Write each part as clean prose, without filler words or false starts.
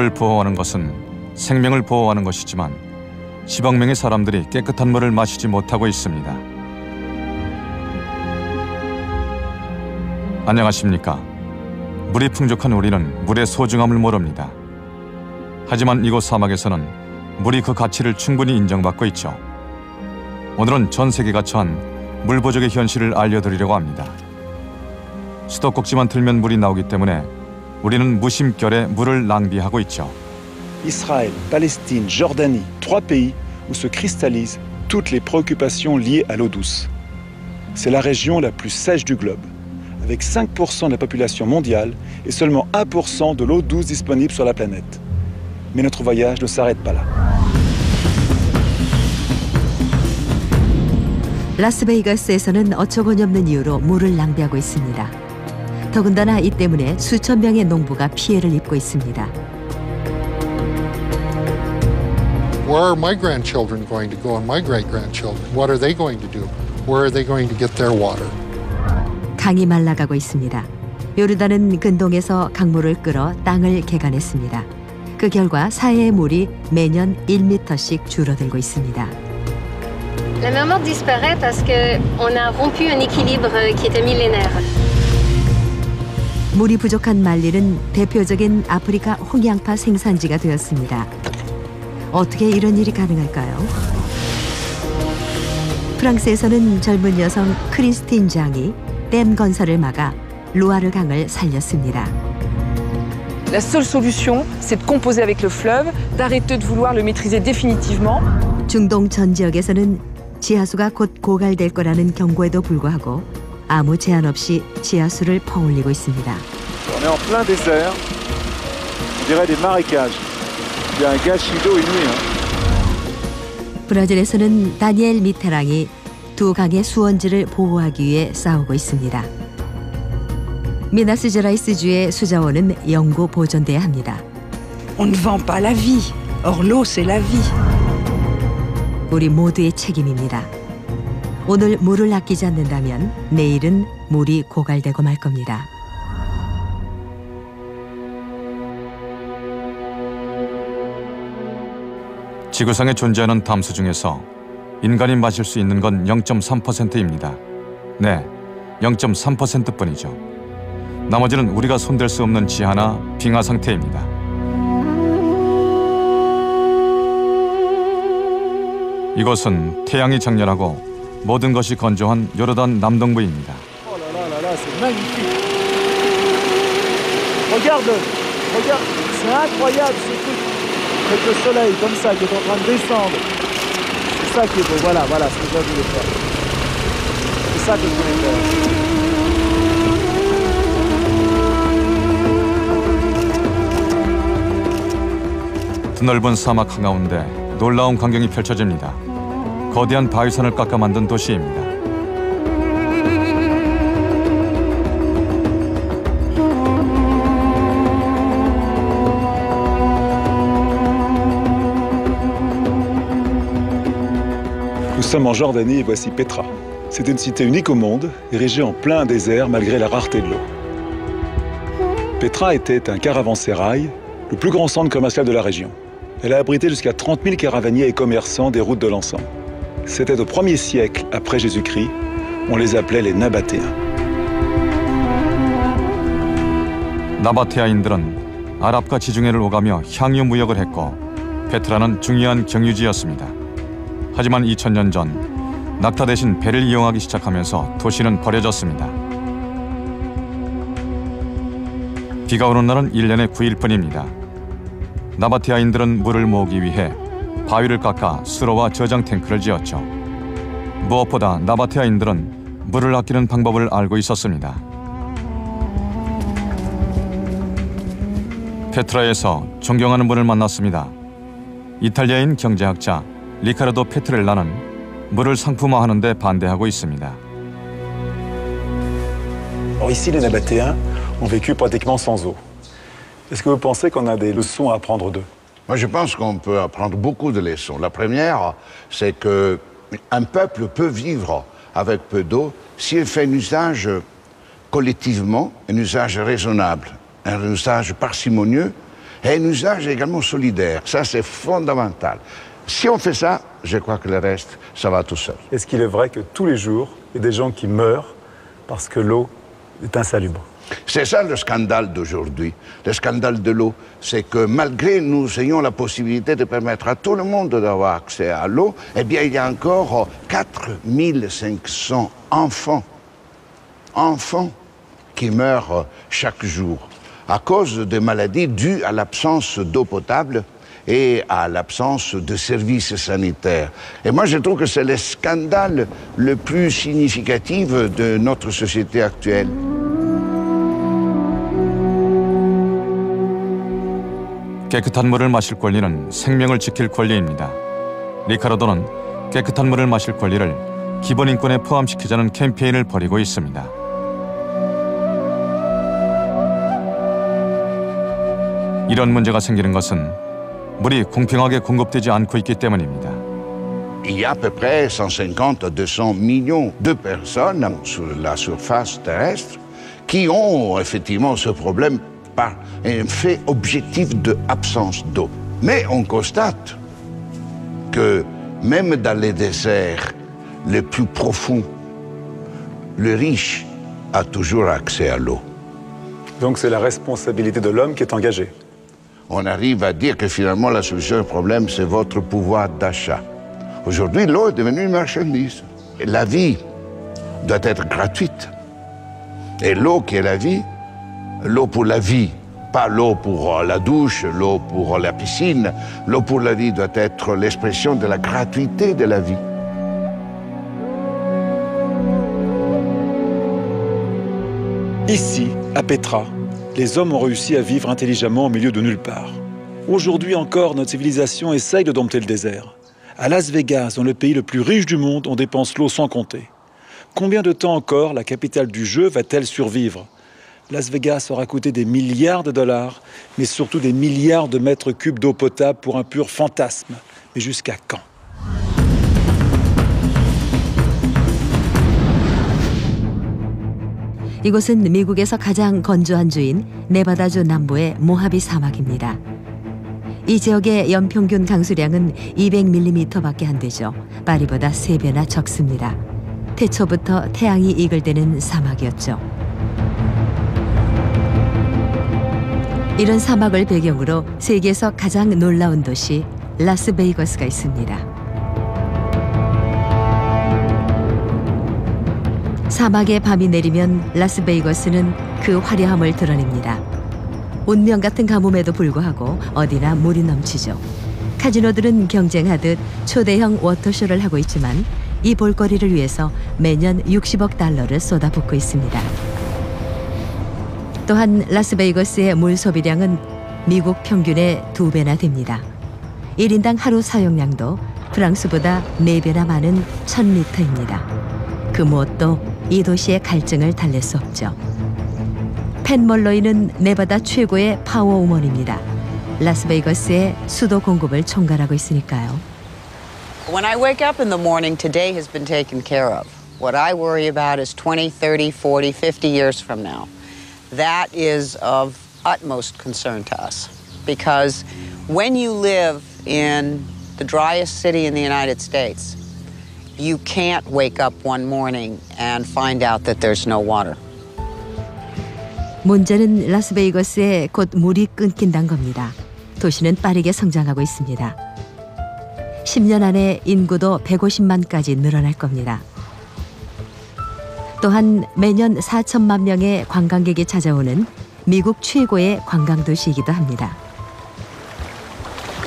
물을 보호하는 것은 생명을 보호하는 것이지만 10억 명의 사람들이 깨끗한 물을 마시지 못하고 있습니다. 안녕하십니까? 물이 풍족한 우리는 물의 소중함을 모릅니다. 하지만 이곳 사막에서는 물이 그 가치를 충분히 인정받고 있죠. 오늘은 전 세계가 처한 물 부족의 현실을 알려드리려고 합니다. 수도꼭지만 틀면 물이 나오기 때문에 우리는 무심결에 물을 낭비하고 있죠. Israël, Palestine, Jordanie, 3 pays où se cristallisent toutes les préoccupations liées à l'eau douce. C'est la région la plus sèche du globe, avec 5% de la population mondiale et seulement 1% de l'eau douce disponible sur la planète. Mais notre voyage ne s'arrête pas là. 라스베이거스에서는 어처구니없는 이유로 물을 낭비하고 있습니다. 더군다나 이 때문에 수천 명의 농부가 피해를 입고 있습니다. Where are my grandchildren going to go and my great-grandchildren? What are they going to do? Where are they going to get their water? 강이 말라가고 있습니다. 요르단은 근동에서 강물을 끌어 땅을 개간했습니다. 그 결과 사해의 물이 매년 1m씩 줄어들고 있습니다. La mer Morte disparaît parce qu'on a rompu un équilibre qui était millénaire. 물이 부족한 말릴은 대표적인 아프리카 홍양파 생산지가 되었습니다. 어떻게 이런 일이 가능할까요? 프랑스에서는 젊은 여성 크리스틴 장이 댐 건설을 막아 루아르 강을 살렸습니다. La seule solution, c'est de composer avec le fleuve, d'arrêter de vouloir le maîtriser définitivement. 중동 전 지역에서는 지하수가 곧 고갈될 거라는 경고에도 불구하고 아무 제한 없이 지하수를 퍼올리고 있습니다. On est en plein désert, on dirait des marécages. Il y a un gâchis d'eau inouï. 브라질에서는 다니엘 미테랑이 두 강의 수원지를 보호하기 위해 싸우고 있습니다. 미나스제라이스주의 수자원은 영구 보존돼야 합니다. On ne vend pas la vie. Or l'eau, c'est la vie. 우리 모두의 책임입니다. 오늘 물을 아끼지 않는다면 내일은 물이 고갈되고 말 겁니다. 지구상에 존재하는 담수 중에서 인간이 마실 수 있는 건 0.3%입니다. 네, 0.3%뿐이죠. 나머지는 우리가 손댈 수 없는 지하나 빙하 상태입니다. 이곳은 태양이 장렬하고 모든 것이 건조한 요르단 남동부입니다. Regarde, c'est incroyable ce truc. Avec le soleil comme ça qui est en train de descendre. C'est ça qui est beau. Voilà, ce que je voulais faire. C'est ça que je voulais faire. 드넓은 사막 한가운데 놀라운 광경이 펼쳐집니다. 거대한 바위산을 깎아 만든 도시입니다. Nous sommes en Jordanie et voici Petra. C'est une cité unique au monde, érigée en plein désert malgré la rareté de l'eau. Petra était un caravansérail, le plus grand centre commercial de la région. Elle a abrité jusqu'à 30 000 caravaniers et commerçants des routes de l'encens. C'était au 1er siècle après Jésus-Christ. On les appelait les Nabatéens. 나바테아인들은 아랍과 지중해를 오가며 향유 무역을 했고 페트라는 중요한 경유지였습니다. 하지만 2000년 전 낙타 대신 배를 이용하기 시작하면서 도시는 버려졌습니다. 비가 오는 날은 1년에 9일뿐입니다. 나바테아인들은 물을 모으기 위해 바위를 깎아 수로와 저장 탱크를 지었죠. 무엇보다 나바테아인들은 물을 아끼는 방법을 알고 있었습니다. 페트라에서 존경하는 분을 만났습니다. 이탈리아인 경제학자 리카르도 페트렐라는 물을 상품화하는 데 반대하고 있습니다. Ici, les Nabatéens ont vécu pratiquement sans eau. Est-ce que vous pensez qu'on a des leçons à apprendre d'eux? Moi, je pense qu'on peut apprendre beaucoup de leçons. La première, c'est qu'un peuple peut vivre avec peu d'eau s'il fait un usage collectivement, un usage raisonnable, un usage parcimonieux et un usage également solidaire. Ça, c'est fondamental. Si on fait ça, je crois que le reste, ça va tout seul. Est-ce qu'il est vrai que tous les jours, il y a des gens qui meurent parce que l'eau est insalubre? C'est ça le scandale d'aujourd'hui. Le scandale de l'eau, c'est que malgré nous ayons la possibilité de permettre à tout le monde d'avoir accès à l'eau, eh bien, il y a encore 4500 enfants qui meurent chaque jour à cause de maladies dues à l'absence d'eau potable et à l'absence de services sanitaires. Et moi, je trouve que c'est le scandale le plus significatif de notre société actuelle. 깨끗한 물을 마실 권리는 생명을 지킬 권리입니다. 리카르도는 깨끗한 물을 마실 권리를 기본 인권에 포함시키자는 캠페인을 벌이고 있습니다. 이런 문제가 생기는 것은 물이 공평하게 공급되지 않고 있기 때문입니다. Il y a à peu près 150 à 200 millions de personnes sur la surface terrestre qui ont effectivement ce problème par un fait objectif d'absence d'eau. Mais on constate que même dans les déserts les plus profonds, le riche a toujours accès à l'eau. Donc c'est la responsabilité de l'homme qui est engagée. On arrive à dire que finalement la solution au problème, c'est votre pouvoir d'achat. Aujourd'hui, l'eau est devenue une marchandise. Et la vie doit être gratuite. Et l'eau qui est la vie, l'eau pour la vie, pas l'eau pour la douche, l'eau pour la piscine. L'eau pour la vie doit être l'expression de la gratuité de la vie. Ici, à Petra, les hommes ont réussi à vivre intelligemment au milieu de nulle part. Aujourd'hui encore, notre civilisation essaye de dompter le désert. À Las Vegas, dans le pays le plus riche du monde, on dépense l'eau sans compter. Combien de temps encore la capitale du jeu va-t-elle survivre? Las Vegas aura coûté des milliards de dollars, mais surtout des milliards de mètres cubes d'eau potable pour un pur fantasme. Mais jusqu'à quand? 이곳은 미국에서 가장 건조한 주인 네바다주 남부의 모하비 사막입니다. 이 지역의 연평균 강수량은 200mm밖에 안 되죠. 파리보다 3배나 적습니다. 태초부터 태양이 이글대는 사막이었죠. 이런 사막을 배경으로 세계에서 가장 놀라운 도시 라스베이거스가 있습니다. 사막에 밤이 내리면 라스베이거스는 그 화려함을 드러냅니다. 운명 같은 가뭄에도 불구하고 어디나 물이 넘치죠. 카지노들은 경쟁하듯 초대형 워터쇼를 하고 있지만 이 볼거리를 위해서 매년 60억 달러를 쏟아붓고 있습니다. 또한 라스베이거스의 물 소비량은 미국 평균의 2배나 됩니다. 1인당 하루 사용량도 프랑스보다 4배나 많은 1000리터입니다. 그 무엇도 이 도시의 갈증을 달랠 수 없죠. 팬 멀로이는 네바다 최고의 파워우먼입니다. 라스베이거스의 수도 공급을 총괄하고 있으니까요. When I wake up in the morning, today has been taken care of. What I worry about is 20, 30, 40, 50 years from now. That is of utmost concern to us. Because when you live in the driest city in the United States, you can't wake up one morning and find out that there's no water. 문제는 라스베이거스에 곧 물이 끊긴다는 겁니다. 도시는 빠르게 성장하고 있습니다. 10년 안에 인구도 150만까지 늘어날 겁니다. 또한 매년 4천만 명의 관광객이 찾아오는 미국 최고의 관광도시이기도 합니다.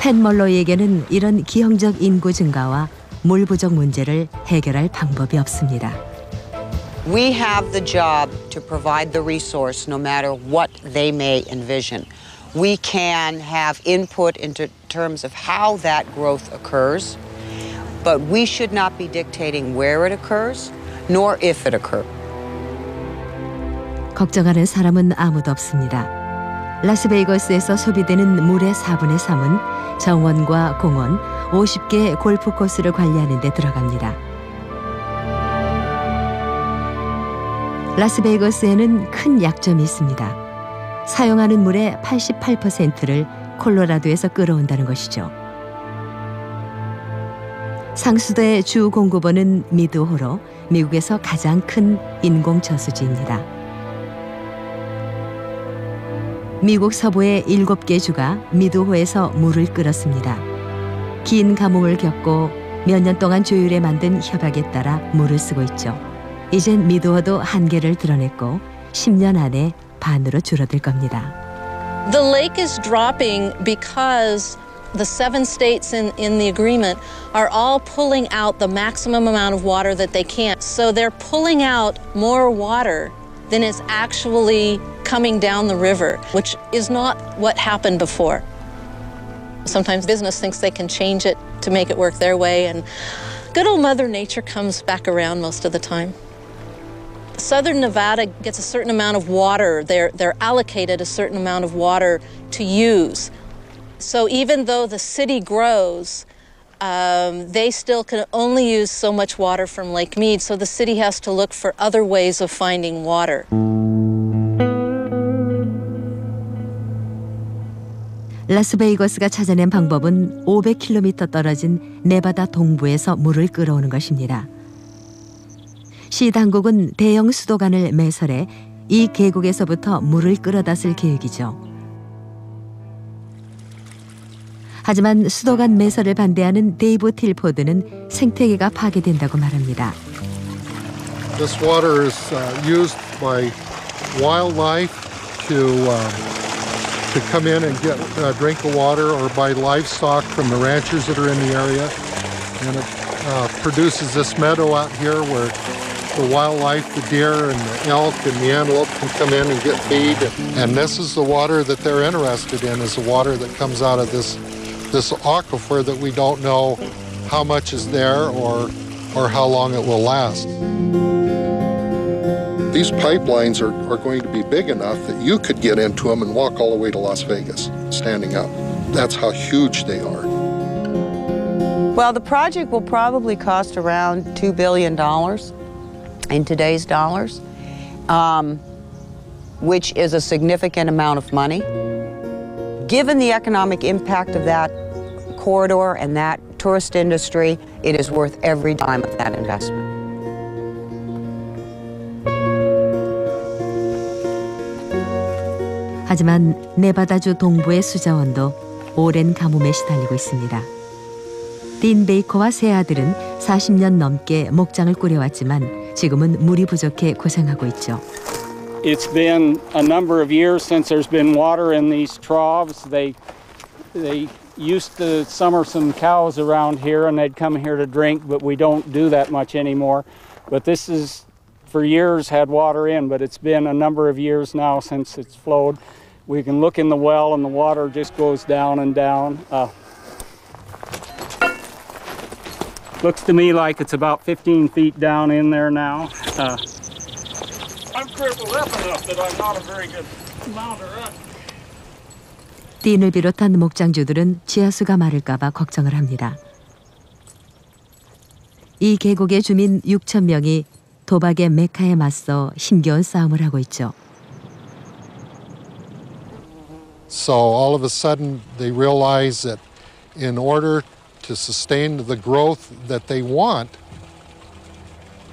팬 멀로이에게는 이런 기형적 인구 증가와 물 부족 문제를 해결할 방법이 없습니다. We have the job to provide the resource no matter what they may envision. We can have input into terms of how that growth occurs, but we should not be dictating where it occurs, nor if it occurs. 걱정하는 사람은 아무도 없습니다. 라스베이거스에서 소비되는 물의 4분의 3은 정원과 공원, 50개 골프 코스를 관리하는 데 들어갑니다. 라스베이거스에는 큰 약점이 있습니다. 사용하는 물의 88%를 콜로라도에서 끌어온다는 것이죠. 상수도의 주 공급원은 미드호로 미국에서 가장 큰 인공 저수지입니다. 미국 서부의 7개 주가 미드호에서 물을 끌었습니다. 긴 가뭄을 겪고 몇 년 동안 조율해 만든 협약에 따라 물을 쓰고 있죠. 이젠 미드호도 한계를 드러냈고 10년 안에 반으로 줄어들 겁니다. The lake is dropping because the 7 states in the agreement are all pulling out the maximum amount of water that they can. So they're pulling out more water than is actually coming down the river, which is not what happened before. Sometimes business thinks they can change it to make it work their way, and good old Mother Nature comes back around most of the time. Southern Nevada gets a certain amount of water. They're allocated a certain amount of water to use. So even though the city grows, they still can only use so much water from Lake Mead, so the city has to look for other ways of finding water. 라스베이거스가 찾아낸 방법은 500km 떨어진 네바다 동부에서 물을 끌어오는 것입니다. 시 당국은 대형 수도관을 매설해 이 계곡에서부터 물을 끌어다 쓸 계획이죠. 하지만 수도관 매설을 반대하는 데이브 틸포드는 생태계가 파괴된다고 말합니다. This water is used by wildlife to come in and get drink of water, or by livestock from the ranchers that are in the area, and it produces this meadow out here where the wildlife, the deer and the elk and the antelope can come in and get feed. And this is the water that they're interested in, is the water that comes out of this aquifer that we don't know how much is there or how long it will last. These pipelines are going to be big enough that you could get into them and walk all the way to Las Vegas, standing up. That's how huge they are. Well, the project will probably cost around $2 billion in today's dollars, which is a significant amount of money. Given the economic impact of that corridor and that tourist industry, it is worth every dime of that investment. 하지만 네바다주 동부의 수자원도 오랜 가뭄에 시달리고 있습니다. 딘 베이커와 세 아들은 40년 넘게 목장을 꾸려왔지만 지금은 물이 부족해 고생하고 있죠. It's been a number of years since there's been water in these troughs. They used to summer some cows around here and they'd come here to drink, but we don't do that much anymore. But this is, for years, had water in, but it's been a number of years now since it's flowed. We can look in the well and the water just goes down and down. Looks to me like it's about 15 feet down in there now. I'm crippled up enough that I'm not a very good mounter up. 딘을 비롯한 목장주들은 지하수가 마를까봐 걱정을 합니다. 이 계곡의 주민 6천 명이 도박의 메카에 맞서 힘겨운 싸움을 하고 있죠. So all of a sudden they realize that in order to sustain the growth that they want,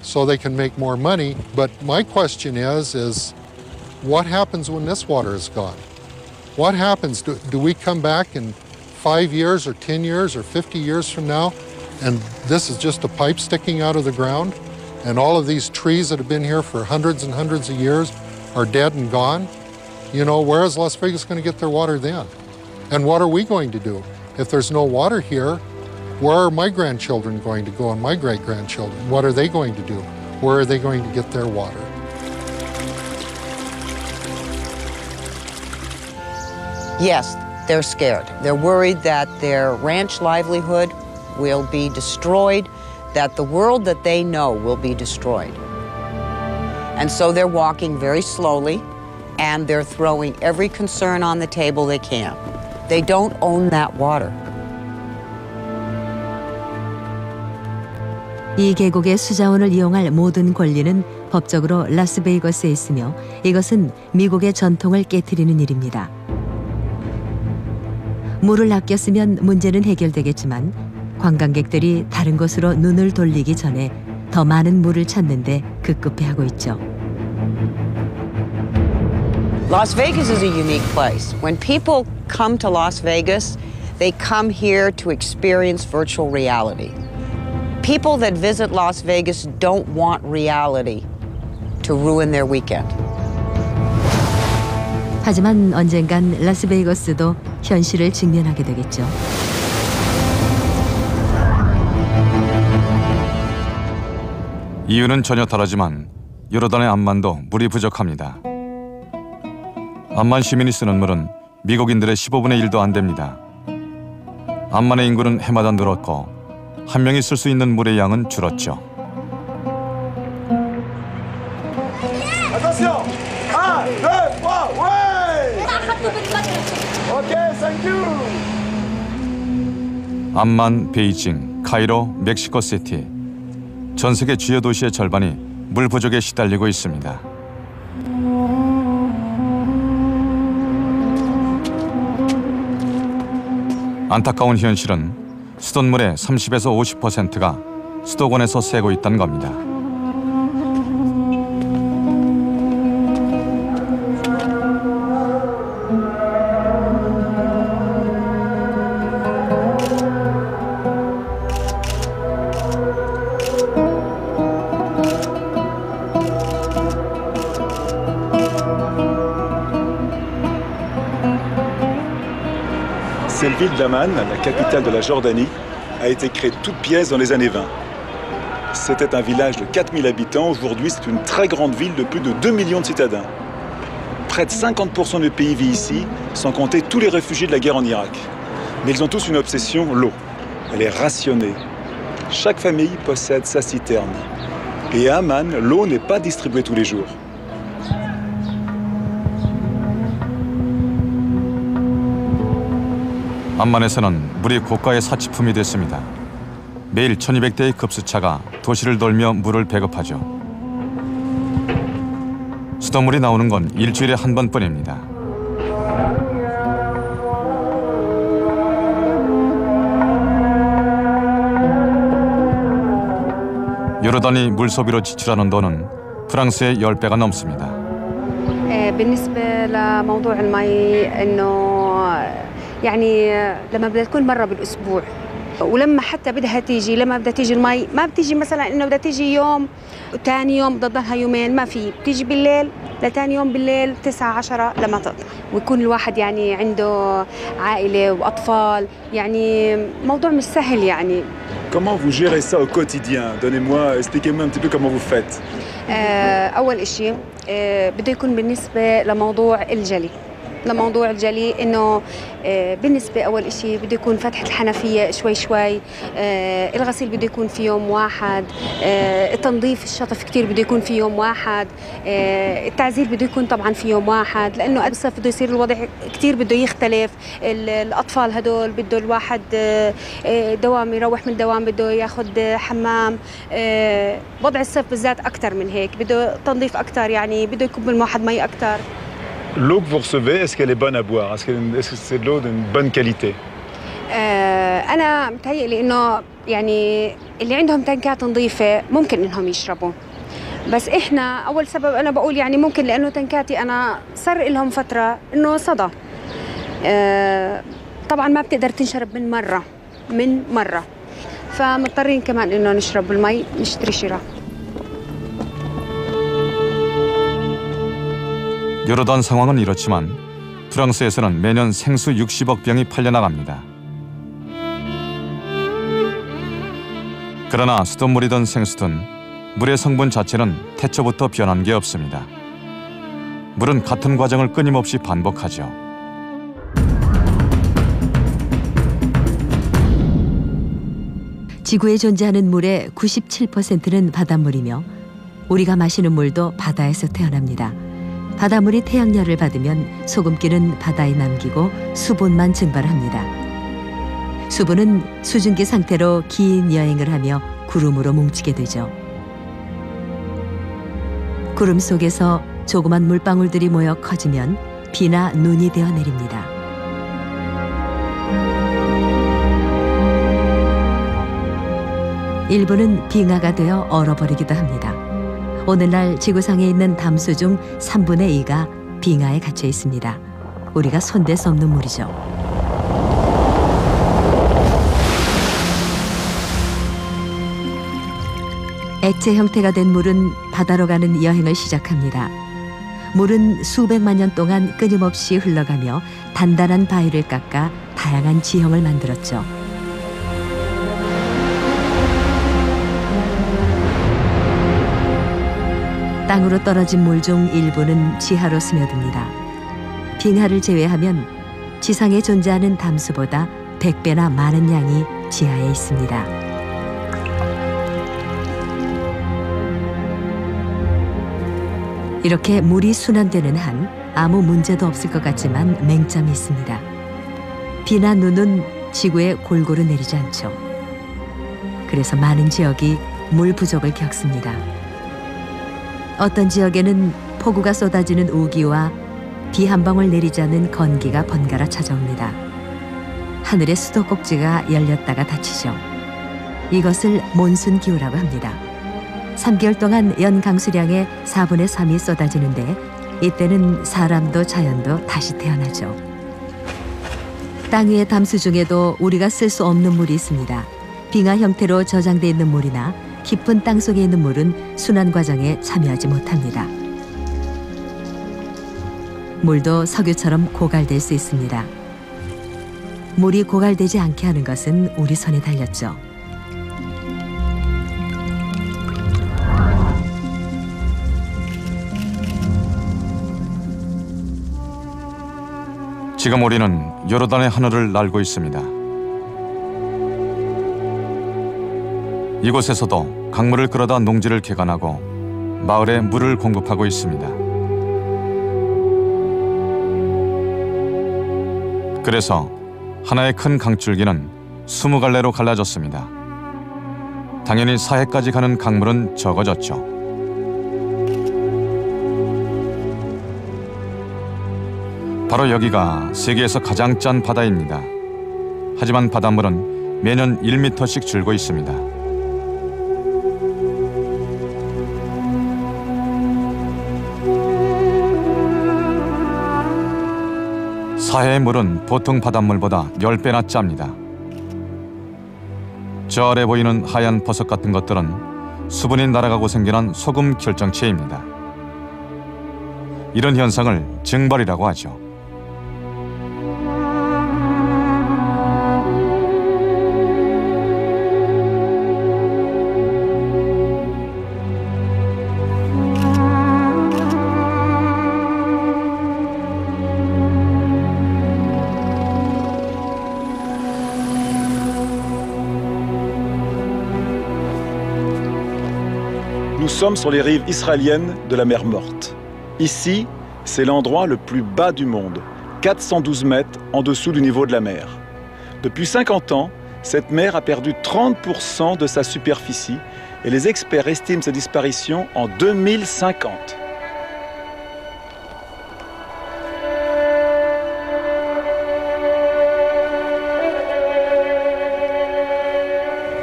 so they can make more money. But my question is what happens when this water is gone? What happens? Do we come back in 5 years or 10 years or 50 years from now and this is just a pipe sticking out of the ground and all of these trees that have been here for hundreds and hundreds of years are dead and gone? You know, where is Las Vegas going to get their water then? And what are we going to do? If there's no water here, where are my grandchildren going to go and my great-grandchildren? What are they going to do? Where are they going to get their water? Yes, they're scared. They're worried that their ranch livelihood will be destroyed, that the world that they know will be destroyed. And so they're walking very slowly, and they're throwing every concern on the table they can. They don't own that water. 이 계곡의 수자원을 이용할 모든 권리는 법적으로 라스베이거스에 있으며 이것은 미국의 전통을 깨트리는 일입니다. 물을 아껴 쓰면 문제는 해결되겠지만 관광객들이 다른 곳으로 눈을 돌리기 전에 더 많은 물을 찾는데 급급해하고 있죠. Las Vegas is a unique place. When people come to Las Vegas, they come here to experience virtual reality. People that visit Las Vegas don't want reality to ruin their weekend. 하지만 언젠간 라스베이거스도 현실을 직면하게 되겠죠. 이유는 전혀 다르지만 요르단의 암만도 물이 부족합니다. 암만 시민이 쓰는 물은 미국인들의 15분의 1도 안 됩니다. 암만의 인구는 해마다 늘었고 한 명이 쓸 수 있는 물의 양은 줄었죠. 암만, 베이징, 카이로, 멕시코시티 전 세계 주요 도시의 절반이 물 부족에 시달리고 있습니다. 안타까운 현실은 수돗물의 30에서 50%가 수도권에서 새고 있다는 겁니다. Cette ville d'Amman, la capitale de la Jordanie, a été créée toute pièce dans les années 20. C'était un village de 4000 habitants. Aujourd'hui, c'est une très grande ville de plus de 2 millions de citadins. Près de 50% du pays vit ici, sans compter tous les réfugiés de la guerre en Irak. Mais ils ont tous une obsession, l'eau. Elle est rationnée. Chaque famille possède sa citerne. Et à Amman, l'eau n'est pas distribuée tous les jours. 암만에서는 물이 고가의 사치품이 됐습니다. 매일 1200대의 급수차가 도시를 돌며 물을 배급하죠. 수돗물이 나오는 건 일주일에 한 번뿐입니다. 요르단이 물 소비로 지출하는 돈은 프랑스의 10배가 넘습니다. بالنسبة لموضوع المي إنه يعني لما بدها تكون مرة بالأسبوع ولما حتى بدها تيجي لما بدها تيجي المي ما بتيجي مثلا إنه بدها تيجي يوم وثاني يوم بدها تضلها يومين ما في بتيجي بالليل لثاني يوم بالليل 9-10 لما تقطع ويكون الواحد يعني عنده عائلة وأطفال يعني موضوع مش سهل يعني. Comment vous gérez ça au quotidien? Donnez-moi, expliquez-moi un petit peu comment vous faites. أول إشي بده يكون بالنسبة لموضوع الجلي. لموضوع الجلي إنه بالنسبة أول إشي بده يكون فتحة الحنفية شوي شوي، الغسيل بده يكون في يوم واحد، التنظيف الشطف كتير بده يكون في يوم واحد، التعزير بده يكون طبعا في يوم واحد لأنه بالصيف بده يصير الوضع كتير بده يختلف. الأطفال هدول بده الواحد دوام يروح من الدوام بده ياخد حمام، وضع الصيف بالذات أكتر من هيك بده تنظيف أكتر يعني بده يكب الواحد مي أكتر. L'eau que vous recevez, est-ce qu'elle est bonne à boire? Est-ce que c'est de l'eau d'une bonne qualité? أنا متهيألي إنه يعني اللي عندهم تنكات نظيفة ممكن إنهم يشربوا، بس إحنا أول سبب أنا بقول يعني ممكن لأنه تنكاتي أنا صار لهم فترة إنه صدى، طبعا ما بتقدر تنشرب من مرة فمضطرين كمان إنه نشرب المي نشتري شراء. 요르단 상황은 이렇지만 프랑스에서는 매년 생수 60억 병이 팔려나갑니다. 그러나 수돗물이든 생수든 물의 성분 자체는 태초부터 변한 게 없습니다. 물은 같은 과정을 끊임없이 반복하죠. 지구에 존재하는 물의 97%는 바닷물이며 우리가 마시는 물도 바다에서 태어납니다. 바닷물이 태양열을 받으면 소금기는 바다에 남기고 수분만 증발합니다. 수분은 수증기 상태로 긴 여행을 하며 구름으로 뭉치게 되죠. 구름 속에서 조그만 물방울들이 모여 커지면 비나 눈이 되어 내립니다. 일부는 빙하가 되어 얼어버리기도 합니다. 오늘날 지구상에 있는 담수 중 3분의 2가 빙하에 갇혀 있습니다. 우리가 손댈 수 없는 물이죠. 액체 형태가 된 물은 바다로 가는 여행을 시작합니다. 물은 수백만 년 동안 끊임없이 흘러가며 단단한 바위를 깎아 다양한 지형을 만들었죠. 땅으로 떨어진 물 중 일부는 지하로 스며듭니다. 빙하를 제외하면 지상에 존재하는 담수보다 100배나 많은 양이 지하에 있습니다. 이렇게 물이 순환되는 한 아무 문제도 없을 것 같지만 맹점이 있습니다. 비나 눈은 지구에 골고루 내리지 않죠. 그래서 많은 지역이 물 부족을 겪습니다. 어떤 지역에는 폭우가 쏟아지는 우기와 비 한 방울 내리지 않는 건기가 번갈아 찾아옵니다. 하늘의 수도꼭지가 열렸다가 닫히죠. 이것을 몬순 기후라고 합니다. 3개월 동안 연 강수량의 4분의 3이 쏟아지는데 이때는 사람도 자연도 다시 태어나죠. 땅 위의 담수 중에도 우리가 쓸 수 없는 물이 있습니다. 빙하 형태로 저장돼 있는 물이나 깊은 땅 속에 있는 물은 순환 과정에 참여하지 못합니다. 물도 석유처럼 고갈될 수 있습니다. 물이 고갈되지 않게 하는 것은 우리 손에 달렸죠. 지금 우리는 요르단의 하늘을 날고 있습니다. 이곳에서도 강물을 끌어다 농지를 개간하고 마을에 물을 공급하고 있습니다. 그래서 하나의 큰 강줄기는 20갈래로 갈라졌습니다. 당연히 사해까지 가는 강물은 적어졌죠. 바로 여기가 세계에서 가장 짠 바다입니다. 하지만 바닷물은 매년 1m씩 줄고 있습니다. 사해의 물은 보통 바닷물보다 10배나 짭니다. 저 아래 보이는 하얀 버섯 같은 것들은 수분이 날아가고 생겨난 소금 결정체입니다. 이런 현상을 증발이라고 하죠. Nous sommes sur les rives israéliennes de la mer Morte. Ici, c'est l'endroit le plus bas du monde, 412 mètres en dessous du niveau de la mer. Depuis 50 ans, cette mer a perdu 30% de sa superficie et les experts estiment sa disparition en 2050.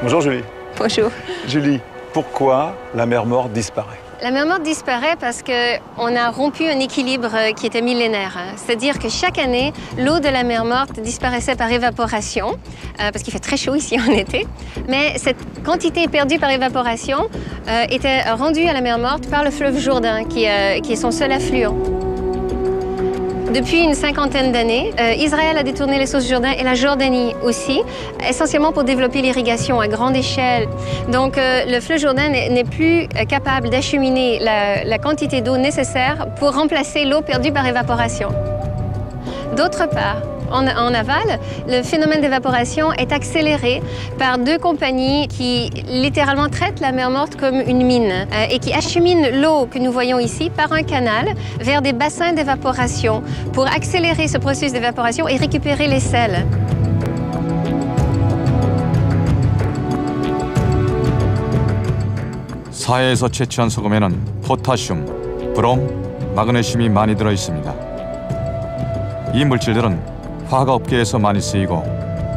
Bonjour Julie. Bonjour. Julie, pourquoi la mer Morte disparaît? La mer Morte disparaît parce qu'on a rompu un équilibre qui était millénaire. C'est-à-dire que chaque année, l'eau de la mer Morte disparaissait par évaporation, parce qu'il fait très chaud ici en été. Mais cette quantité perdue par évaporation était rendue à la mer Morte par le fleuve Jourdain, qui est son seul affluent. Depuis une cinquantaine d'années, Israël a détourné les sources Jourdain et la Jordanie aussi, essentiellement pour développer l'irrigation à grande échelle. Donc le fleuve Jourdain n'est plus capable d'acheminer la quantité d'eau nécessaire pour remplacer l'eau perdue par évaporation. D'autre part, en aval, le phénomène d'évaporation est accéléré par deux compagnies qui littéralement traitent la mer Morte comme une mine et qui acheminent l'eau que nous voyons ici par un canal vers des bassins d'évaporation pour accélérer ce processus d'évaporation et récupérer les sels. 사해에서 채취한 소금에는 포타슘, 브롬, 마그네슘이 많이 들어 있습니다. 이 물질들은 화학업계에서 많이 쓰이고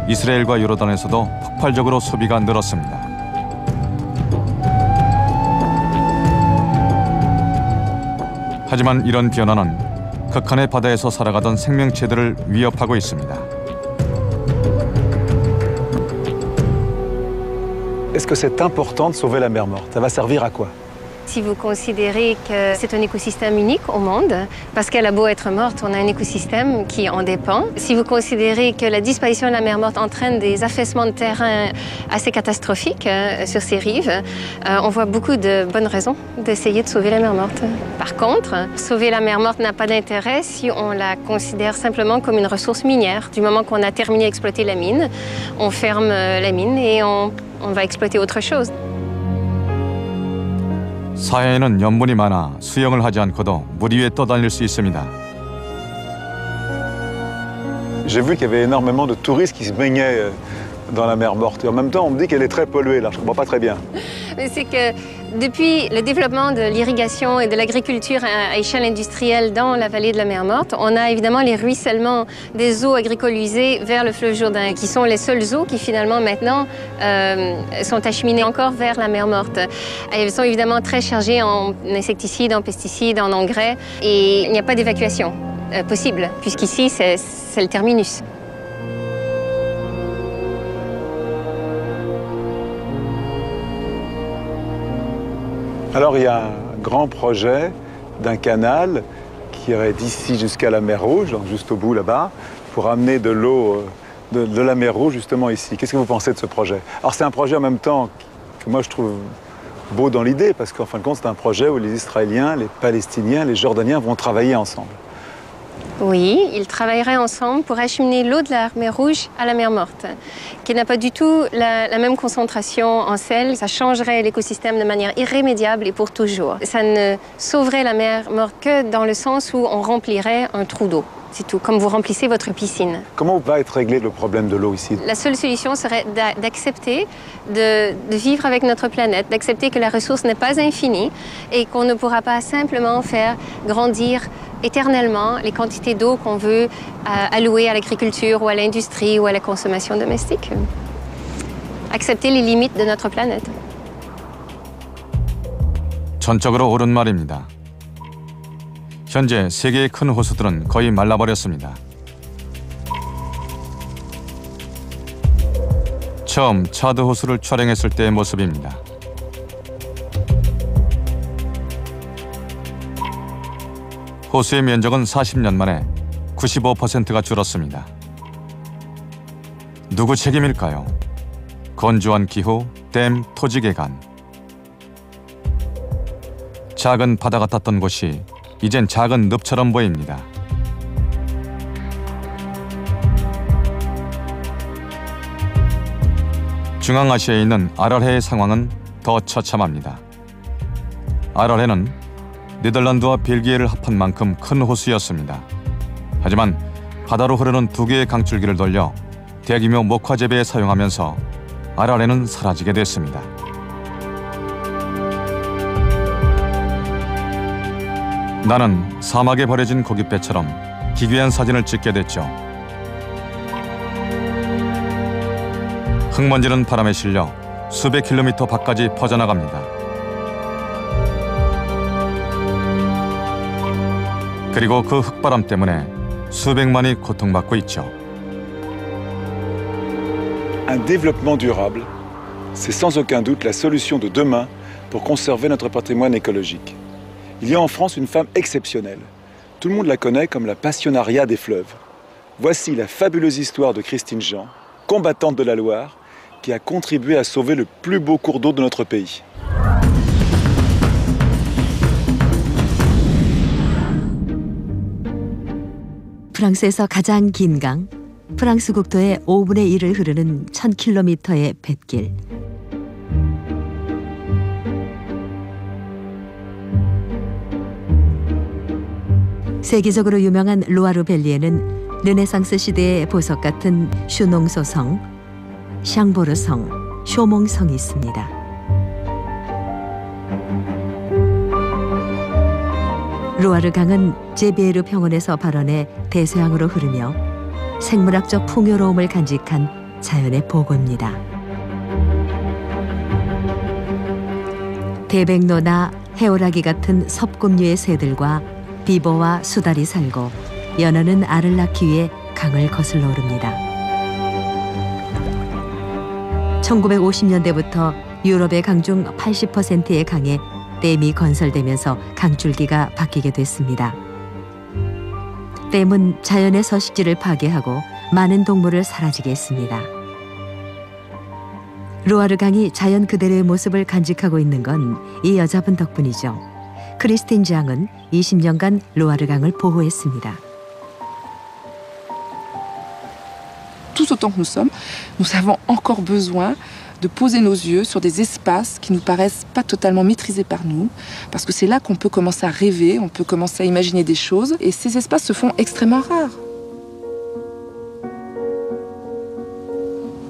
이스라엘과 요르단에서도 폭발적으로 소비가 늘었습니다. 하지만 이런 변화는 극한의 바다에서 살아가던 생명체들을 위협하고 있습니다. Est-ce que c'est important de sauver la mer morte? Ça va servir à quoi? Si vous considérez que c'est un écosystème unique au monde, parce qu'elle a beau être morte, on a un écosystème qui en dépend. Si vous considérez que la disparition de la mer morte entraîne des affaissements de terrain assez catastrophiques sur ces rives, on voit beaucoup de bonnes raisons d'essayer de sauver la mer morte. Par contre, sauver la mer morte n'a pas d'intérêt si on la considère simplement comme une ressource minière. Du moment qu'on a terminé d'exploiter la mine, on ferme la mine et on va exploiter autre chose. 사해에는 염분이 많아 수영을 하지 않고도 물 위에 떠다닐 수 있습니다. J'ai vu qu'il y avait énormément de touristes qui se baignaient dans la mer morte. Et en même temps, on me dit qu'elle est très polluée, là. Je ne comprends pas très bien. Mais c'est que depuis le développement de l'irrigation et de l'agriculture à échelle industrielle dans la vallée de la mer Morte, on a évidemment les ruissellements des eaux agricoles usées vers le fleuve Jourdain, qui sont les seules eaux qui finalement maintenant sont acheminées encore vers la mer Morte. Elles sont évidemment très chargées en insecticides, en pesticides, en engrais, et il n'y a pas d'évacuation possible, puisqu'ici c'est le terminus. Alors il y a un grand projet d'un canal qui irait d'ici jusqu'à la mer Rouge, juste au bout là-bas, pour amener de l'eau de la mer Rouge justement ici. Qu'est-ce que vous pensez de ce projet? Alors c'est un projet en même temps que moi je trouve beau dans l'idée, parce qu'en fin de compte c'est un projet où les Israéliens, les Palestiniens, les Jordaniens vont travailler ensemble. Oui, ils travailleraient ensemble pour acheminer l'eau de la mer Rouge à la mer Morte, qui n'a pas du tout la même concentration en sel. Ça changerait l'écosystème de manière irrémédiable et pour toujours. Ça ne sauverait la mer Morte que dans le sens où on remplirait un trou d'eau. C'est tout, comme vous remplissez votre piscine. Comment va être réglé le problème de l'eau ici? La seule solution serait d'accepter de vivre avec notre planète, d'accepter que la ressource n'est pas infinie et qu'on ne pourra pas simplement faire grandir éternellement les quantités d'eau qu'on veut allouer à l'agriculture ou à l'industrie ou à la consommation domestique. Accepter les limites de notre planète. 전적으로 옳은 말입니다. 현재 세계의 큰 호수들은 거의 말라버렸습니다. 처음 차드 호수를 촬영했을 때의 모습입니다. 호수의 면적은 40년 만에 95%가 줄었습니다. 누구 책임일까요? 건조한 기후, 댐, 토지 개간. 작은 바다 같았던 곳이 이젠 작은 늪처럼 보입니다. 중앙아시아에 있는 아랄해의 상황은 더 처참합니다. 아랄해는 네덜란드와 벨기에를 합한 만큼 큰 호수였습니다. 하지만 바다로 흐르는 두 개의 강줄기를 돌려 대규모 목화 재배에 사용하면서 아랄해는 사라지게 됐습니다. 나는 사막에 버려진 고깃배처럼 기괴한 사진을 찍게 됐죠. 흙먼지는 바람에 실려 수백 킬로미터 밖까지 퍼져나갑니다. 그리고 그 흙바람 때문에 수백만이 고통받고 있죠. Un développement durable, c'est sans aucun doute la solution de demain pour conserver notre patrimoine écologique. Il y a en France une femme exceptionnelle. Tout le monde la connaît comme la passionnariat des fleuves. Voici la fabuleuse histoire de Christine Jean, combattante de la Loire, qui a contribué à sauver le plus beau cours d'eau de notre pays. 프랑스에서 가장 긴 강, 프랑스 국토의 5분의 1을 흐르는 1000km의 뱃길. 세계적으로 유명한 루아르밸리에는 르네상스 시대의 보석 같은 슈농소성, 샹보르성, 쇼몽성이 있습니다. 루아르 강은 제비에르 평원에서 발원해 대서양으로 흐르며 생물학적 풍요로움을 간직한 자연의 보고입니다. 대백로나 해오라기 같은 섭금류의 새들과 비버와 수달이 살고 연어는 알을 낳기 위해 강을 거슬러 오릅니다. 1950년대부터 유럽의 강 중 80%의 강에 댐이 건설되면서 강줄기가 바뀌게 됐습니다. 댐은 자연의 서식지를 파괴하고 많은 동물을 사라지게 했습니다. 루아르 강이 자연 그대로의 모습을 간직하고 있는 건 이 여자분 덕분이죠. 크리스틴 장은 20년간 루아르 강을 보호했습니다. Tous autant que nous avons encore besoin de poser nos yeux sur des espaces qui nous paraissent pas totalement maîtrisés par nous, parce que c'est là qu'on peut commencer à rêver, on peut commencer à imaginer des choses, et ces espaces se font extrêmement rares.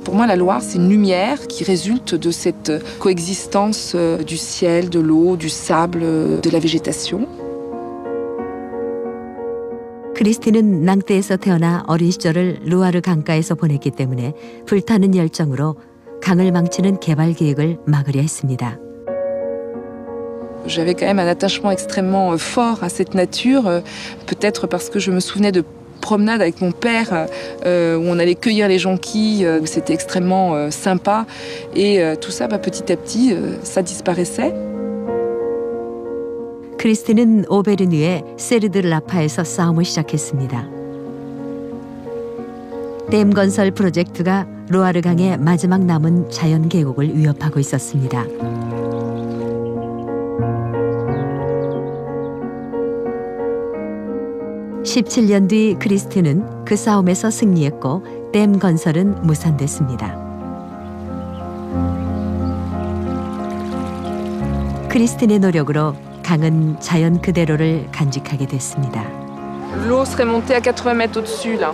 Pour moi, la Loire, c'est une lumière qui résulte de cette coexistence du ciel, de l'eau, du sable, de la végétation. 크리스틴은 낭떼에서 태어나 어린 시절을 루아르 강가에서 보냈기 때문에 불타는 열정으로 강을 망치는 개발 계획을 막으려 했습니다. J'avais quand même un attachement extrêmement fort à cette nature, peut-être parce que je me souvenais de promenades avec mon père où on allait cueillir les jonquilles, où c'était extrêmement sympa, et tout ça, petit à petit, ça disparaissait. 크리스틴은 오베르뉴의 세르드 라파에서 싸움을 시작했습니다. 댐 건설 프로젝트가 루아르 강의 마지막 남은 자연 계곡을 위협하고 있었습니다. (17년) 뒤 크리스틴은 그 싸움에서 승리했고 댐 건설은 무산됐습니다. 크리스틴의 노력으로 강은 자연 그대로를 간직하게 됐습니다. L'eau serait montée à 80 mètres au-dessus là,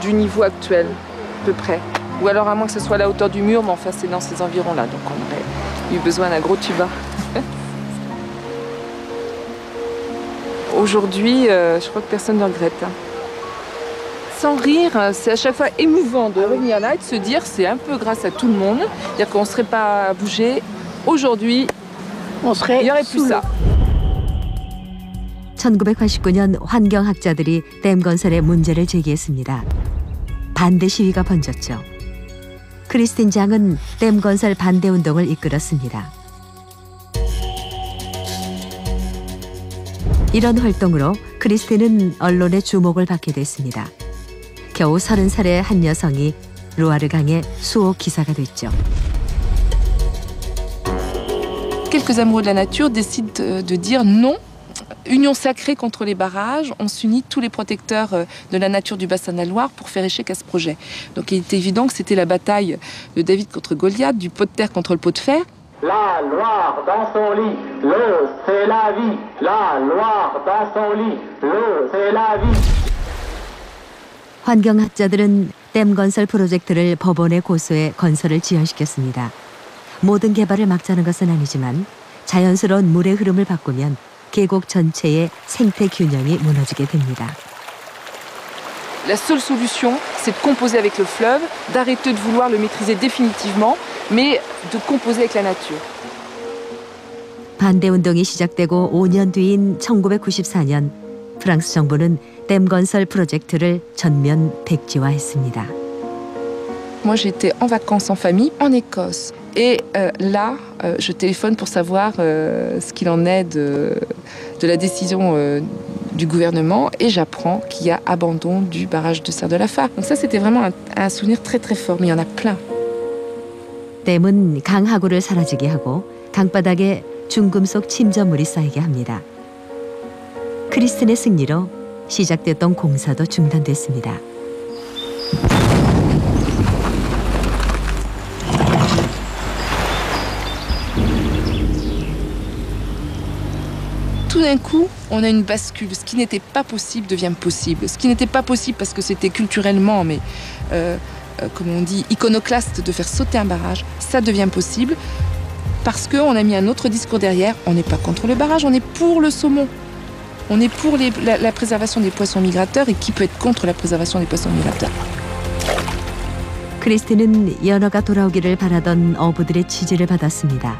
du niveau actuel, à peu près. Ou alors à moins que ce soit à la hauteur du mur, mais enfin c'est dans ces environs-là, donc on aurait eu besoin d'un gros tuba. Aujourd'hui, je crois que personne ne regrette. Sans rire, c'est à chaque fois émouvant de revenir là et de se dire c'est un peu grâce à tout le monde, c'est-à-dire qu'on ne serait pas bougé. Aujourd'hui, il n'y aurait plus ça. 1989년 환경학자들이 댐 건설의 문제를 제기했습니다. 반대 시위가 번졌죠. 크리스틴 장은 댐 건설 반대 운동을 이끌었습니다. 이런 활동으로 크리스틴은 언론의 주목을 받게 됐습니다. 겨우 30살의 한 여성이 루아르 강의 수호 기사가 됐죠. Quelques amoureux de la nature décident de dire non. Union sacrée contre les barrages, on s'unit tous les protecteurs de la nature du bassin de la Loire pour faire échec à ce projet. Donc il était évident que c'était la bataille de David contre Goliath, du pot de terre contre le pot de fer. La Loire dans son lit, l'eau c'est la vie. La Loire dans son lit, l'eau c'est la vie. 환경학자들은 댐 건설 프로젝트를 법원에 고소해 건설을 지연시켰습니다. 모든 개발을 막자는 것은 아니지만 자연스러운 물의 흐름을 바꾸면 계곡 전체의 생태 균형이 무너지게 됩니다. La seule solution, c'est de composer avec le fleuve, d'arrêter de vouloir le maîtriser définitivement, mais de composer avec la nature. 반대 운동이 시작되고 5년 뒤인 1994년 프랑스 정부는 댐 건설 프로젝트를 전면 백지화했습니다. Moi, j'étais en vacances en famille en Écosse. Et là, je téléphone pour savoir ce qu'il en est de la décision du gouvernement et j'apprends qu'il y a abandon du barrage de Serre de la Fare. Donc ça, c'était vraiment un souvenir très très fort, mais il y en a plein. 댐은 강 하구를 사라지게 하고 강바닥에 중금속 침전물이 쌓이게 합니다. 크리스틴의 승리로 시작됐던 공사도 중단됐습니다. Tout d'un coup, on a une bascule. Ce qui n'était pas possible devient possible. Ce qui n'était pas possible parce que c'était culturellement, mais comme on dit, iconoclaste de faire sauter un barrage, ça devient possible parce qu'on a mis un autre discours derrière. On n'est pas contre le barrage, on est pour le saumon. On est pour la préservation des poissons migrateurs et qui peut être contre la préservation des poissons migrateurs. 크리스틴은 연어가 돌아오기를 바라던 어부들의 지지를 받았습니다.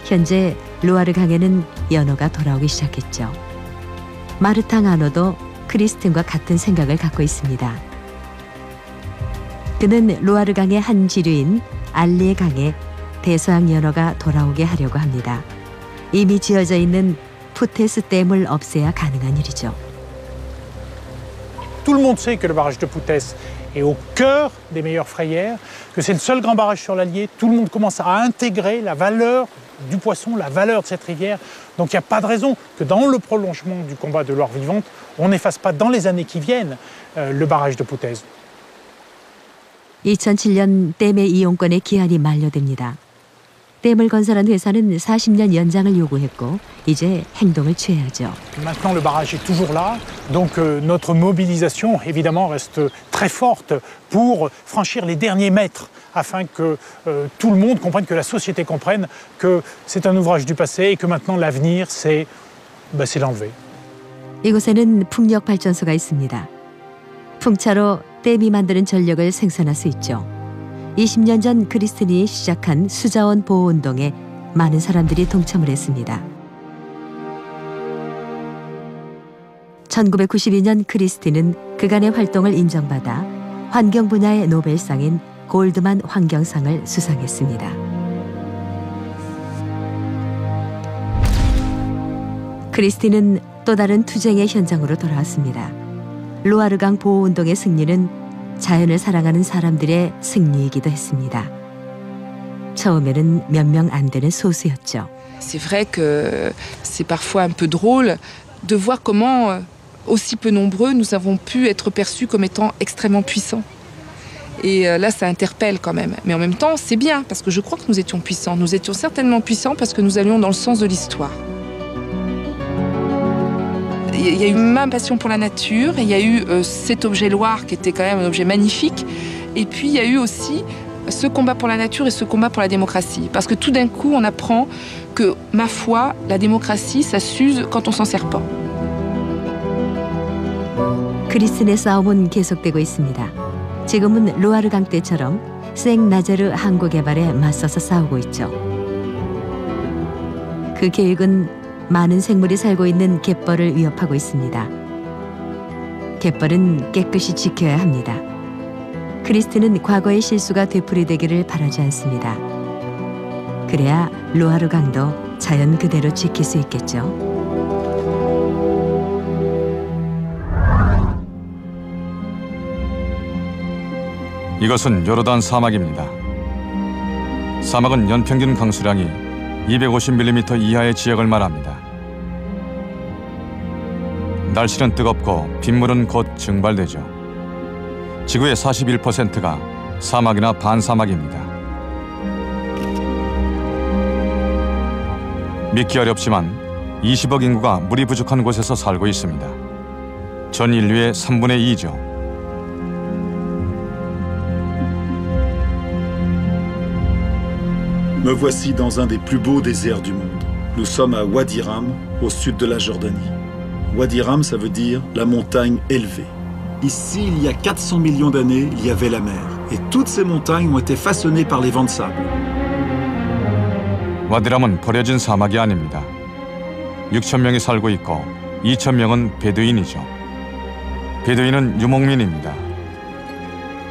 현재 루아르 강에는 연어가 돌아오기 시작했죠. 마르탕 아노도 크리스틴과 같은 생각을 갖고 있습니다. 그는 로아르강의 한 지류인 알리에 강에 대서양 연어가 돌아오게 하려고 합니다. 이미 지어져 있는 푸테스 댐을 없애야 가능한 일이죠. Tout le monde sait que le barrage de Poutès est au cœur des meilleures frayères, que c'est le seul grand barrage sur l'Allier. Tout le monde commence à intégrer la valeur du poisson, la valeur de cette rivière. Donc il n'y a pas de raison que dans le prolongement du combat de l'or vivante, on n'efface pas dans les années qui viennent le barrage de Poutès. 2007년 댐의 이용권의 기한이 만료됩니다. 댐을 건설한 회사는 40년 연장을 요구했고 이제 행동을 취해야죠. Maintenant le barrage est toujours là, donc notre mobilisation évidemment reste très forte pour franchir les derniers mètres afin que tout le monde comprenne, que la société comprenne que c'est un ouvrage du passé et que maintenant l'avenir c'est l'enlever. 이곳에는 풍력 발전소가 있습니다. 풍차로 댐이 만드는 전력을 생산할 수 있죠. 20년 전 크리스틴이 시작한 수자원 보호 운동에 많은 사람들이 동참을 했습니다. 1992년 크리스틴은 그간의 활동을 인정받아 환경 분야의 노벨상인 골드만 환경상을 수상했습니다. 크리스틴은 또 다른 투쟁의 현장으로 돌아왔습니다. 로아르강 보호 운동의 승리는 자연을 사랑하는 사람들의 승리이기도 했습니다. 처음에는 몇 명 안 되는 소수였죠. C'est vrai que c'est parfois un peu drôle de voir comment, aussi peu nombreux, nous avons pu être perçus comme étant extrêmement puissants. Et là, ça interpelle quand même. Mais en même temps, c'est bien, parce que je crois que nous étions puissants. Nous étions certainement puissants parce que nous allions dans le sens de l'histoire. Il y a eu ma passion pour la nature, il y a eu cet objet Loire qui était quand même un objet magnifique, et puis il y a eu aussi ce combat pour la nature et ce combat pour la démocratie. Parce que tout d'un coup, on apprend que, ma foi, la démocratie, ça s'use quand on s'en sert pas. 크리스틴의 싸움은 계속되고 있습니다. 지금은 로아르강 때처럼 생나제르 항구 개발에 맞서서 싸우고 있죠. 그 계획은 많은 생물이 살고 있는 갯벌을 위협하고 있습니다. 갯벌은 깨끗이 지켜야 합니다. 크리스틴은 과거의 실수가 되풀이되기를 바라지 않습니다. 그래야 로아르강도 자연 그대로 지킬 수 있겠죠. 이것은 요르단 사막입니다. 사막은 연평균 강수량이 250mm 이하의 지역을 말합니다. 날씨는 뜨겁고 빗물은 곧 증발되죠. 지구의 41%가 사막이나 반사막입니다. 믿기 어렵지만 20억 인구가 물이 부족한 곳에서 살고 있습니다. 전 인류의 3분의 2죠. Me voici dans un des plus beaux déserts du monde. Nous sommes à Wadi Ram, au sud de la Jordanie. Wadi Ram, ça veut dire la montagne élevée. Ici, il y a 400 millions d'années, il y avait la mer. Et toutes ces montagnes ont été façonnées par les vents de sable. 와디람은 버려진 사막이 아닙니다. 6,000명이 살고 있고 2,000명은 베두인이죠. 베두인은 유목민입니다.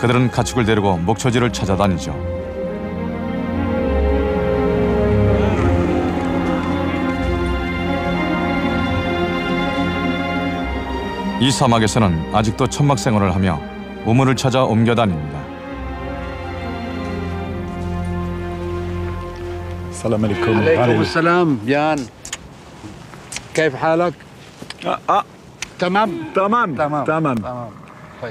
그들은 가축을 데리고 목초지를 찾아다니죠. 이 사막에서는 아직도 천막 생활을 하며 우물을 찾아 옮겨 다닙니다. السلام عليكم. عليكم السلام بيان كيف حالك؟ تمام تمام تمام.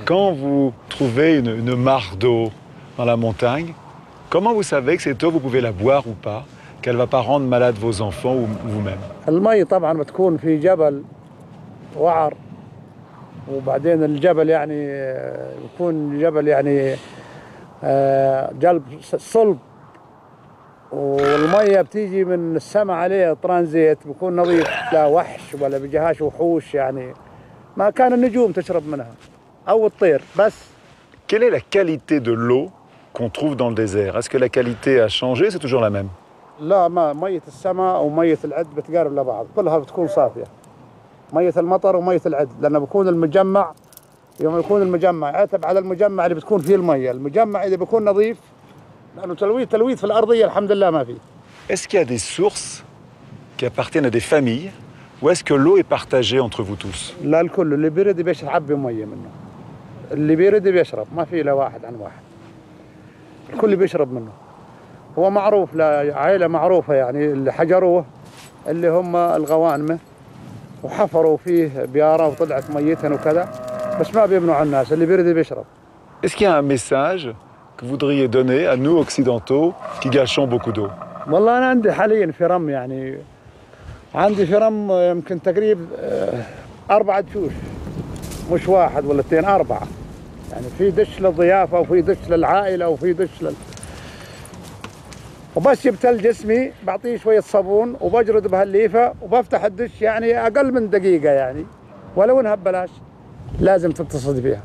Quand vous trouvez une mare d'eau dans la montagne, comment vous savez que cette eau vous pouvez la boire ou pas, qu'elle va pas rendre malade vos enfants ou vous-même? المي طبعا بتكون في جبل وعر وبعدين الجبل يعني يكون جبل يعني جلب صلب والمية بتيجي من السماء عليها ترانزيت بيكون نظيف لا وحش ولا بيجيهاش وحوش يعني ما كان النجوم تشرب منها أو الطير بس. Quelle est la qualité de l'eau qu'on trouve dans le désert? Est-ce que la qualité a changé? C'est toujours la même? لا ما مية السماء ومية العد بتقارب لبعض كلها بتكون صافية. مية المطر ومية العد، لأنه بيكون المجمع يوم يكون المجمع عتب على المجمع اللي بتكون فيه المية، المجمع إذا بيكون نظيف لأنه تلويث في الأرضية الحمد لله ما فيه. Est-ce qu'il y a des sources qui appartiennent à des familles ou est-ce que l'eau est partagée entre vous tous? لا الكل، اللي بيرد بيشرب مية منه، اللي بيرد بيشرب، ما في لا واحد عن واحد، الكل بيشرب منه. هو معروف، عائلة معروفة يعني اللي حجروه اللي هم الغوانمة وحفروا فيه بيارة وطلعت ميتهم وكذا، بس ما بيمنعوا على الناس، اللي بيرد بيشرب. Est-ce qu'il y a un message que vous voudriez donner à nous occidentaux qui gâchons beaucoup d'eau? والله أنا عندي حاليا في رم، يعني عندي في رم يمكن تقريبا 4 دشوش، مش 1 ولا 2، 4. يعني في دش للضيافة وفي دش للعائلة وفي دش وبس يبتل جسمي بعطيه شوية صابون وبجرد بهالليفة وبفتح الدش يعني أقل من دقيقة، يعني ولو إنها ببلاش لازم تتصل فيها.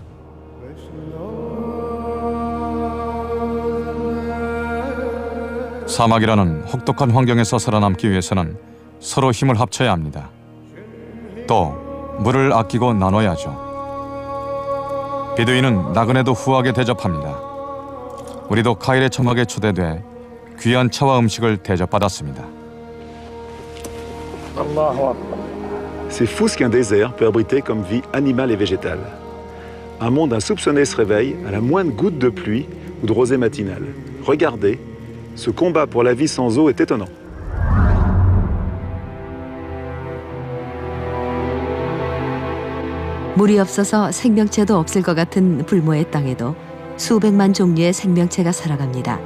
사막이라는 혹독한 환경에서 살아남기 위해서는 서로 힘을 합쳐야 합니다. 또 물을 아끼고 나눠야죠. 비두인은 나그네도 후하게 대접합니다. 우리도 카일의 청각에 초대돼 귀한 차와 음식을 대접받았습니다. C'est fou ce qu'un désert peut abriter comme vie animale et végétale. Un monde insoupçonné se réveille à la moindre goutte de pluie ou de rosée matinale. Regardez, ce combat pour la vie sans eau est étonnant. 물이 없어서 생명체도 없을 것 같은 불모의 땅에도 수백만 종류의 생명체가 살아갑니다.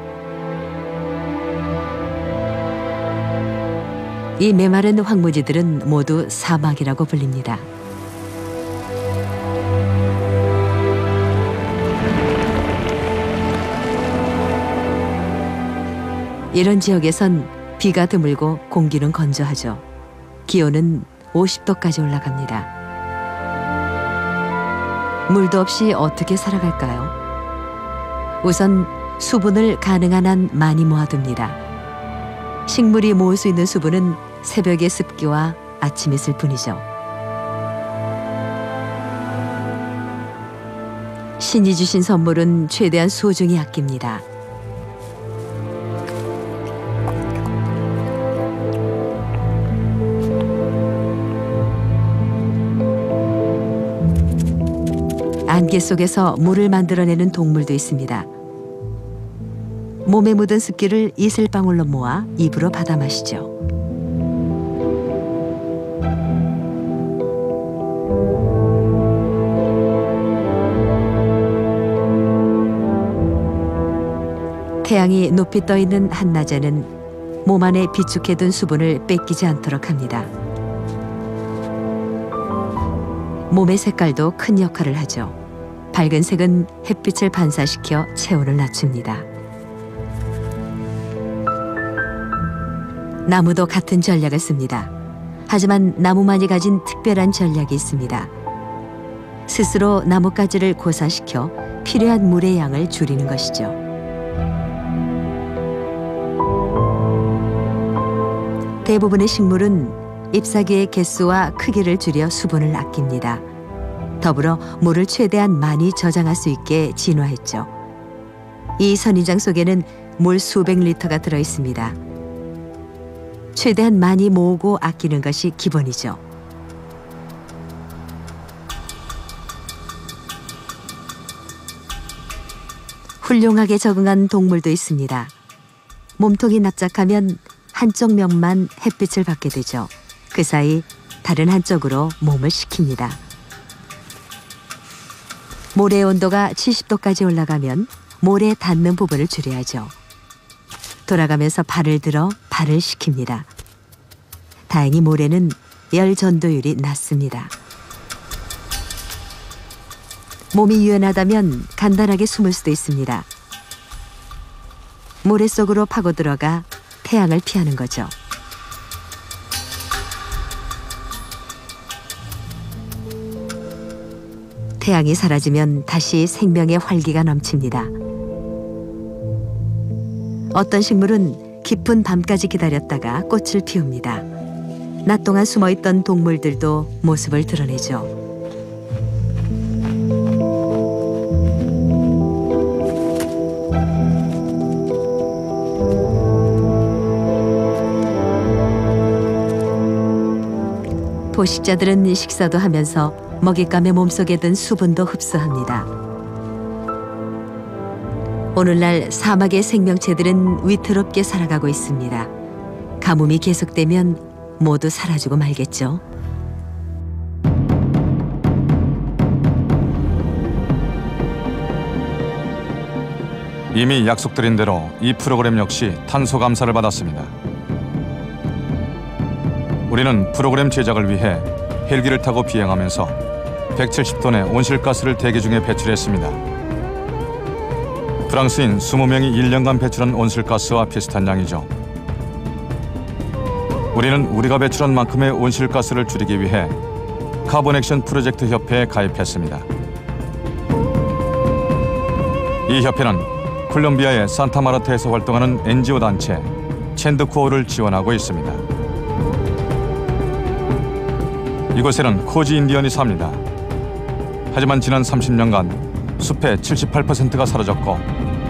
이 메마른 황무지들은 모두 사막이라고 불립니다. 이런 지역에선 비가 드물고 공기는 건조하죠. 기온은 50도까지 올라갑니다. 물도 없이 어떻게 살아갈까요? 우선 수분을 가능한 한 많이 모아둡니다. 식물이 모을 수 있는 수분은 새벽의 습기와 아침 이슬 뿐이죠. 신이 주신 선물은 최대한 소중히 아낍니다. 안개 속에서 물을 만들어내는 동물도 있습니다. 몸에 묻은 습기를 이슬방울로 모아 입으로 받아 마시죠. 태양이 높이 떠 있는 한낮에는 몸 안에 비축해둔 수분을 뺏기지 않도록 합니다. 몸의 색깔도 큰 역할을 하죠. 밝은 색은 햇빛을 반사시켜 체온을 낮춥니다. 나무도 같은 전략을 씁니다. 하지만 나무만이 가진 특별한 전략이 있습니다. 스스로 나뭇가지를 고사시켜 필요한 물의 양을 줄이는 것이죠. 대부분의 식물은 잎사귀의 개수와 크기를 줄여 수분을 아낍니다. 더불어 물을 최대한 많이 저장할 수 있게 진화했죠. 이 선인장 속에는 물 수백 리터가 들어 있습니다. 최대한 많이 모으고 아끼는 것이 기본이죠. 훌륭하게 적응한 동물도 있습니다. 몸통이 납작하면 한쪽 면만 햇빛을 받게 되죠. 그 사이 다른 한쪽으로 몸을 식힙니다. 모래의 온도가 70도까지 올라가면 모래에 닿는 부분을 줄여야죠. 돌아가면서 발을 들어 발을 식힙니다. 다행히 모래는 열 전도율이 낮습니다. 몸이 유연하다면 간단하게 숨을 수도 있습니다. 모래 속으로 파고 들어가 태양을 피하는 거죠. 태양이 사라지면 다시 생명의 활기가 넘칩니다. 어떤 식물은 깊은 밤까지 기다렸다가 꽃을 피웁니다. 낮 동안 숨어있던 동물들도 모습을 드러내죠. 포식자들은 식사도 하면서 먹잇감의 몸속에 든 수분도 흡수합니다. 오늘날 사막의 생명체들은 위태롭게 살아가고 있습니다. 가뭄이 계속되면 모두 사라지고 말겠죠. 이미 약속드린 대로 이 프로그램 역시 탄소 감사를 받았습니다. 우리는 프로그램 제작을 위해 헬기를 타고 비행하면서 170톤의 온실가스를 대기 중에 배출했습니다. 프랑스인 20명이 1년간 배출한 온실가스와 비슷한 양이죠. 우리는 우리가 배출한 만큼의 온실가스를 줄이기 위해 카본 액션 프로젝트 협회에 가입했습니다. 이 협회는 콜롬비아의 산타마르타에서 활동하는 NGO 단체 첸드코어를 지원하고 있습니다. 이곳에는 코지 인디언이 삽니다. 하지만 지난 30년간 숲의 78%가 사라졌고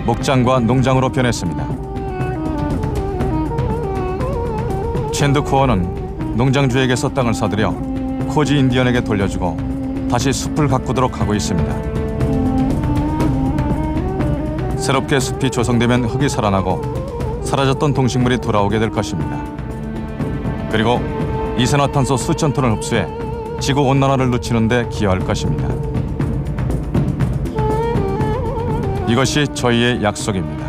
목장과 농장으로 변했습니다. 첸드코어는 농장주에게서 땅을 사들여 코지 인디언에게 돌려주고 다시 숲을 가꾸도록 하고 있습니다. 새롭게 숲이 조성되면 흙이 살아나고 사라졌던 동식물이 돌아오게 될 것입니다. 그리고 이산화탄소 수천 톤을 흡수해 지구온난화를 늦추는 데 기여할 것입니다. 이것이 저희의 약속입니다.